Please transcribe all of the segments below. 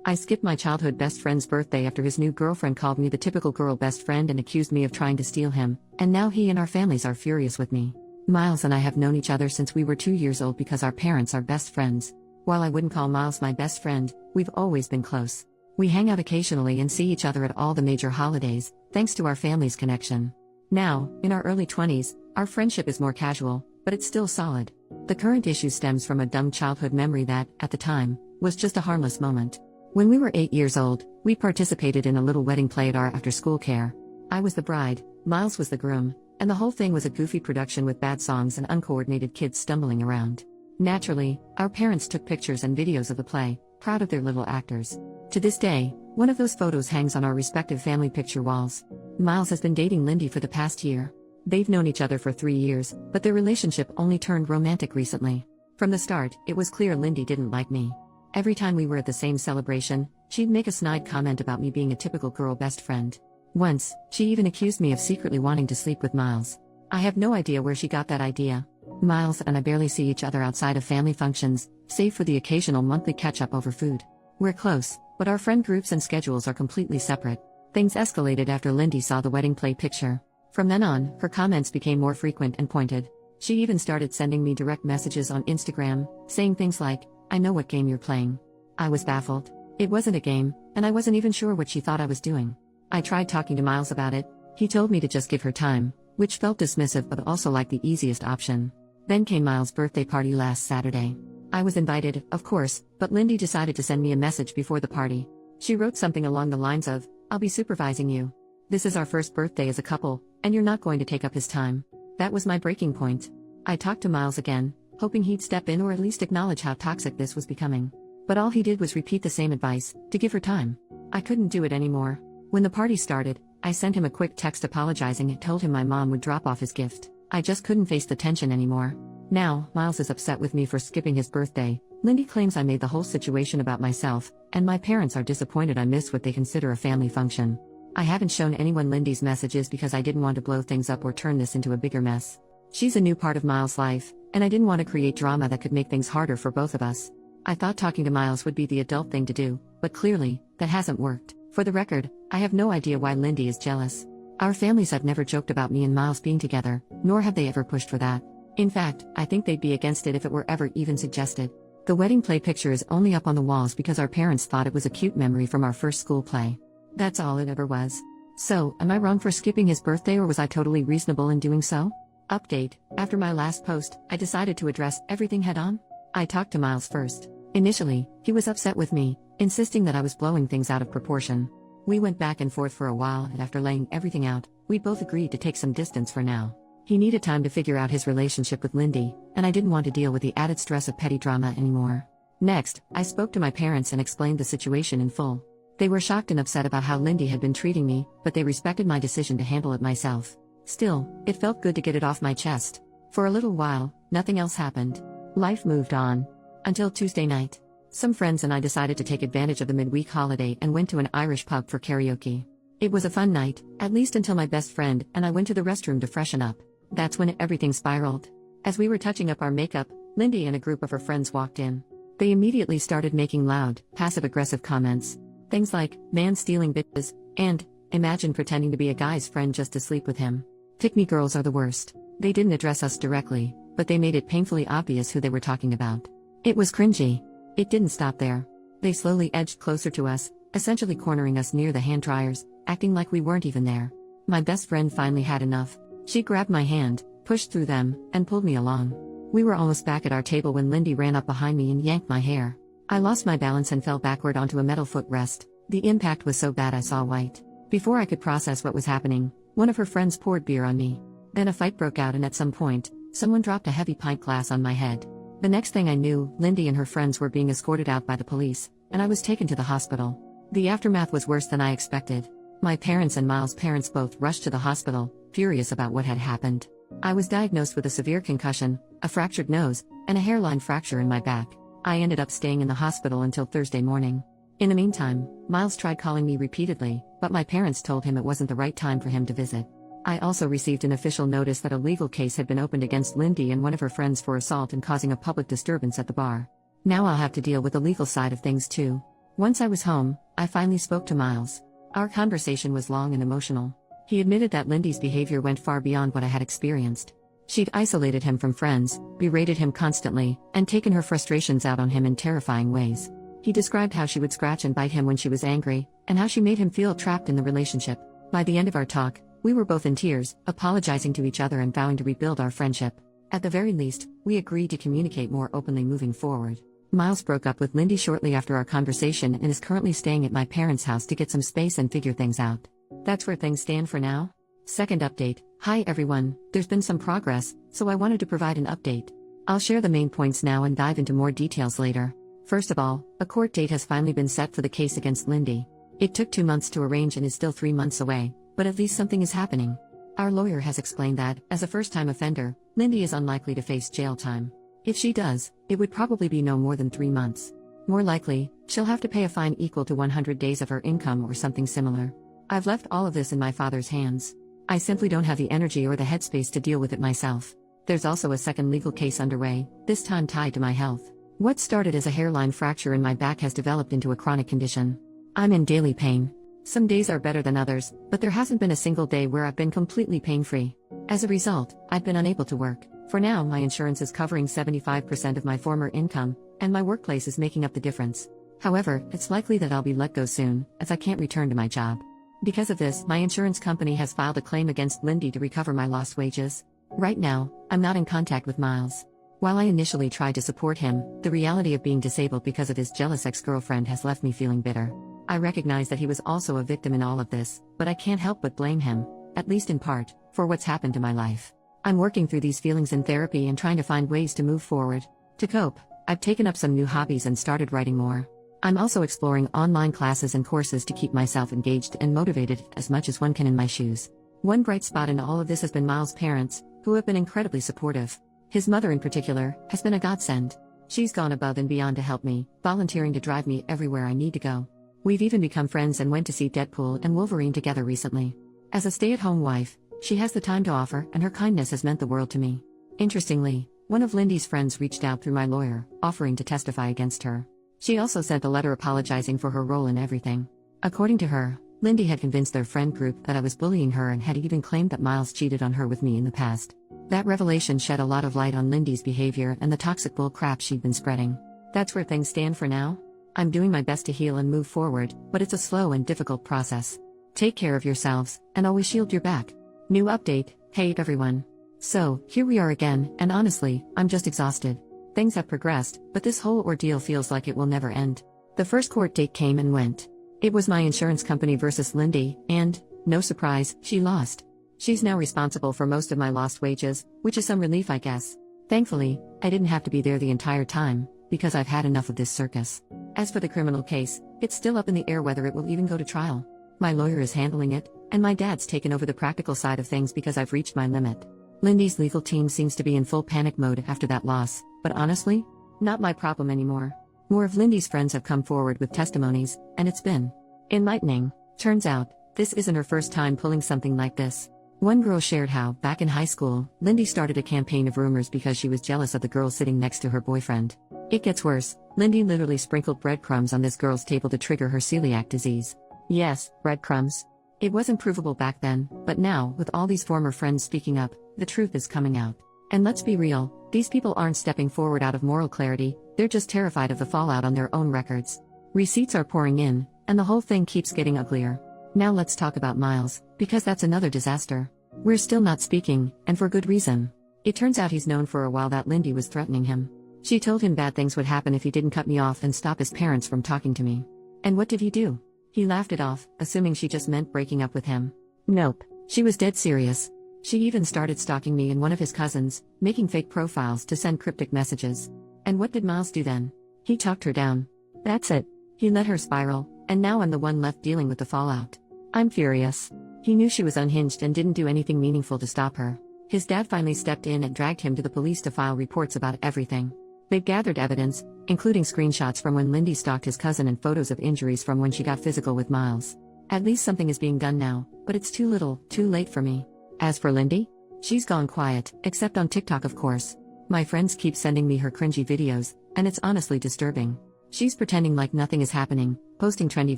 I skipped my childhood best friend's birthday after his new girlfriend called me the typical girl best friend and accused me of trying to steal him, and now he and our families are furious with me. Miles and I have known each other since we were 2 years old because our parents are best friends. While I wouldn't call Miles my best friend, we've always been close. We hang out occasionally and see each other at all the major holidays, thanks to our family's connection. Now, in our early 20s, our friendship is more casual, but it's still solid. The current issue stems from a dumb childhood memory that, at the time, was just a harmless moment. When we were 8 years old, we participated in a little wedding play at our after-school care. I was the bride, Miles was the groom, and the whole thing was a goofy production with bad songs and uncoordinated kids stumbling around. Naturally, our parents took pictures and videos of the play, proud of their little actors. To this day, one of those photos hangs on our respective family picture walls. Miles has been dating Lindy for the past year. They've known each other for 3 years, but their relationship only turned romantic recently. From the start, it was clear Lindy didn't like me. Every time we were at the same celebration, she'd make a snide comment about me being a typical girl best friend. Once, she even accused me of secretly wanting to sleep with Miles. I have no idea where she got that idea. Miles and I barely see each other outside of family functions, save for the occasional monthly catch-up over food. We're close, but our friend groups and schedules are completely separate. Things escalated after Lindy saw the wedding play picture. From then on, her comments became more frequent and pointed. She even started sending me direct messages on Instagram, saying things like, "I know what game you're playing." I was baffled. It wasn't a game, and I wasn't even sure what she thought I was doing. I tried talking to Miles about it. He told me to just give her time, which felt dismissive but also like the easiest option. Then came Miles' birthday party last Saturday. I was invited, of course, but Lindy decided to send me a message before the party. She wrote something along the lines of, "I'll be supervising you. This is our first birthday as a couple, and you're not going to take up his time." That was my breaking point. I talked to Miles again, hoping he'd step in or at least acknowledge how toxic this was becoming. But all he did was repeat the same advice, to give her time. I couldn't do it anymore. When the party started, I sent him a quick text apologizing and told him my mom would drop off his gift. I just couldn't face the tension anymore. Now, Miles is upset with me for skipping his birthday. Lindy claims I made the whole situation about myself, and my parents are disappointed I missed what they consider a family function. I haven't shown anyone Lindy's messages because I didn't want to blow things up or turn this into a bigger mess. She's a new part of Miles' life, and I didn't want to create drama that could make things harder for both of us. I thought talking to Miles would be the adult thing to do, but clearly, that hasn't worked. For the record, I have no idea why Lindy is jealous. Our families have never joked about me and Miles being together, nor have they ever pushed for that. In fact, I think they'd be against it if it were ever even suggested. The wedding play picture is only up on the walls because our parents thought it was a cute memory from our first school play. That's all it ever was. So, am I wrong for skipping his birthday or was I totally reasonable in doing so? Update: after my last post, I decided to address everything head on. I talked to Miles first. Initially, he was upset with me, insisting that I was blowing things out of proportion. We went back and forth for a while, and after laying everything out, we both agreed to take some distance for now. He needed time to figure out his relationship with Lindy, and I didn't want to deal with the added stress of petty drama anymore. Next, I spoke to my parents and explained the situation in full. They were shocked and upset about how Lindy had been treating me, but they respected my decision to handle it myself. Still, it felt good to get it off my chest. For a little while, nothing else happened. Life moved on. Until Tuesday night. Some friends and I decided to take advantage of the midweek holiday and went to an Irish pub for karaoke. It was a fun night, at least until my best friend and I went to the restroom to freshen up. That's when everything spiraled. As we were touching up our makeup, Lindy and a group of her friends walked in. They immediately started making loud, passive-aggressive comments. Things like, "Man stealing bitches," and, "Imagine pretending to be a guy's friend just to sleep with him." Pick-me girls are the worst. They didn't address us directly, but they made it painfully obvious who they were talking about. It was cringy. It didn't stop there. They slowly edged closer to us, essentially cornering us near the hand dryers, acting like we weren't even there. My best friend finally had enough. She grabbed my hand, pushed through them, and pulled me along. We were almost back at our table when Lindy ran up behind me and yanked my hair. I lost my balance and fell backward onto a metal footrest. The impact was so bad I saw white. Before I could process what was happening, one of her friends poured beer on me. Then a fight broke out and at some point, someone dropped a heavy pint glass on my head. The next thing I knew, Lindy and her friends were being escorted out by the police, and I was taken to the hospital. The aftermath was worse than I expected. My parents and Miles' parents both rushed to the hospital, furious about what had happened. I was diagnosed with a severe concussion, a fractured nose, and a hairline fracture in my back. I ended up staying in the hospital until Thursday morning. In the meantime, Miles tried calling me repeatedly, but my parents told him it wasn't the right time for him to visit. I also received an official notice that a legal case had been opened against Lindy and one of her friends for assault and causing a public disturbance at the bar. Now I'll have to deal with the legal side of things too. Once I was home, I finally spoke to Miles. Our conversation was long and emotional. He admitted that Lindy's behavior went far beyond what I had experienced. She'd isolated him from friends, berated him constantly, and taken her frustrations out on him in terrifying ways. He described how she would scratch and bite him when she was angry, and how she made him feel trapped in the relationship. By the end of our talk, we were both in tears, apologizing to each other and vowing to rebuild our friendship. At the very least, we agreed to communicate more openly moving forward. Miles broke up with Lindy shortly after our conversation and is currently staying at my parents' house to get some space and figure things out. That's where things stand for now. Second update. Hi everyone, there's been some progress, so I wanted to provide an update. I'll share the main points now and dive into more details later. First of all, a court date has finally been set for the case against Lindy. It took 2 months to arrange and is still 3 months away, but at least something is happening. Our lawyer has explained that, as a first-time offender, Lindy is unlikely to face jail time. If she does, it would probably be no more than 3 months. More likely, she'll have to pay a fine equal to 100 days of her income or something similar. I've left all of this in my father's hands. I simply don't have the energy or the headspace to deal with it myself. There's also a second legal case underway, this time tied to my health. What started as a hairline fracture in my back has developed into a chronic condition. I'm in daily pain. Some days are better than others, but there hasn't been a single day where I've been completely pain-free. As a result, I've been unable to work. For now, my insurance is covering 75% of my former income, and my workplace is making up the difference. However, it's likely that I'll be let go soon, as I can't return to my job. Because of this, my insurance company has filed a claim against Lindy to recover my lost wages. Right now, I'm not in contact with Miles. While I initially tried to support him, the reality of being disabled because of his jealous ex-girlfriend has left me feeling bitter. I recognize that he was also a victim in all of this, but I can't help but blame him, at least in part, for what's happened to my life. I'm working through these feelings in therapy and trying to find ways to move forward. To cope, I've taken up some new hobbies and started writing more. I'm also exploring online classes and courses to keep myself engaged and motivated as much as one can in my shoes. One bright spot in all of this has been Miles' parents, who have been incredibly supportive. His mother in particular, has been a godsend. She's gone above and beyond to help me, volunteering to drive me everywhere I need to go. We've even become friends and went to see Deadpool and Wolverine together recently. As a stay-at-home wife, she has the time to offer, and her kindness has meant the world to me. Interestingly, one of Lindy's friends reached out through my lawyer, offering to testify against her. She also sent a letter apologizing for her role in everything. According to her, Lindy had convinced their friend group that I was bullying her and had even claimed that Miles cheated on her with me in the past. That revelation shed a lot of light on Lindy's behavior and the toxic bull crap she'd been spreading. That's where things stand for now. I'm doing my best to heal and move forward, but it's a slow and difficult process. Take care of yourselves, and always shield your back. New update. Hey everyone. So, here we are again, and honestly, I'm just exhausted. Things have progressed, but this whole ordeal feels like it will never end. The first court date came and went. It was my insurance company versus Lindy, and, no surprise, she lost. She's now responsible for most of my lost wages, which is some relief I guess. Thankfully, I didn't have to be there the entire time, because I've had enough of this circus. As for the criminal case, it's still up in the air whether it will even go to trial. My lawyer is handling it, and my dad's taken over the practical side of things because I've reached my limit. Lindy's legal team seems to be in full panic mode after that loss, but honestly, not my problem anymore. More of Lindy's friends have come forward with testimonies, and it's been enlightening. Turns out, this isn't her first time pulling something like this. One girl shared how, back in high school, Lindy started a campaign of rumors because she was jealous of the girl sitting next to her boyfriend. It gets worse. Lindy literally sprinkled breadcrumbs on this girl's table to trigger her celiac disease. Yes, breadcrumbs. It wasn't provable back then, but now, with all these former friends speaking up, the truth is coming out. And let's be real, these people aren't stepping forward out of moral clarity, they're just terrified of the fallout on their own records. Receipts are pouring in, and the whole thing keeps getting uglier. Now let's talk about Miles, because that's another disaster. We're still not speaking, and for good reason. It turns out he's known for a while that Lindy was threatening him. She told him bad things would happen if he didn't cut me off and stop his parents from talking to me. And what did he do? He laughed it off, assuming she just meant breaking up with him. Nope, she was dead serious. She even started stalking me and one of his cousins, making fake profiles to send cryptic messages. And what did Miles do then? He talked her down. That's it. He let her spiral, and now I'm the one left dealing with the fallout. I'm furious. He knew she was unhinged and didn't do anything meaningful to stop her. His dad finally stepped in and dragged him to the police to file reports about everything. They've gathered evidence, including screenshots from when Lindy stalked his cousin and photos of injuries from when she got physical with Miles. At least something is being done now, but it's too little, too late for me. As for Lindy, she's gone quiet, except on TikTok of course. My friends keep sending me her cringy videos, and it's honestly disturbing. She's pretending like nothing is happening, posting trendy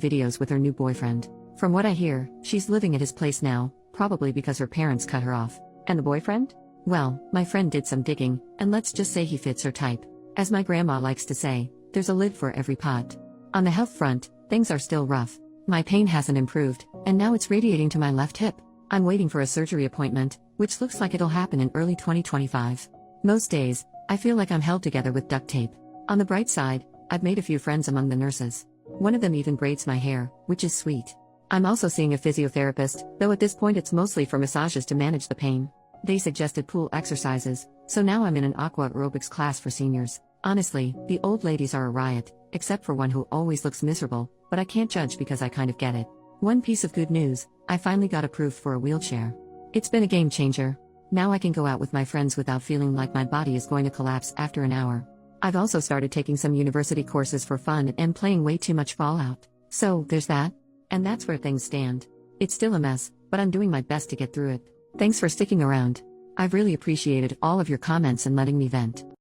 videos with her new boyfriend. From what I hear, she's living at his place now, probably because her parents cut her off. And the boyfriend? Well, my friend did some digging, and let's just say he fits her type. As my grandma likes to say, there's a lid for every pot. On the health front, things are still rough. My pain hasn't improved, and now it's radiating to my left hip. I'm waiting for a surgery appointment, which looks like it'll happen in early 2025. Most days, I feel like I'm held together with duct tape. On the bright side, I've made a few friends among the nurses. One of them even braids my hair, which is sweet. I'm also seeing a physiotherapist, though at this point it's mostly for massages to manage the pain. They suggested pool exercises, so now I'm in an aqua aerobics class for seniors. Honestly, the old ladies are a riot, except for one who always looks miserable, but I can't judge because I kind of get it. One piece of good news, I finally got approved for a wheelchair. It's been a game changer. Now I can go out with my friends without feeling like my body is going to collapse after an hour. I've also started taking some university courses for fun and playing way too much Fallout. So, there's that. And that's where things stand. It's still a mess, but I'm doing my best to get through it. Thanks for sticking around. I've really appreciated all of your comments and letting me vent.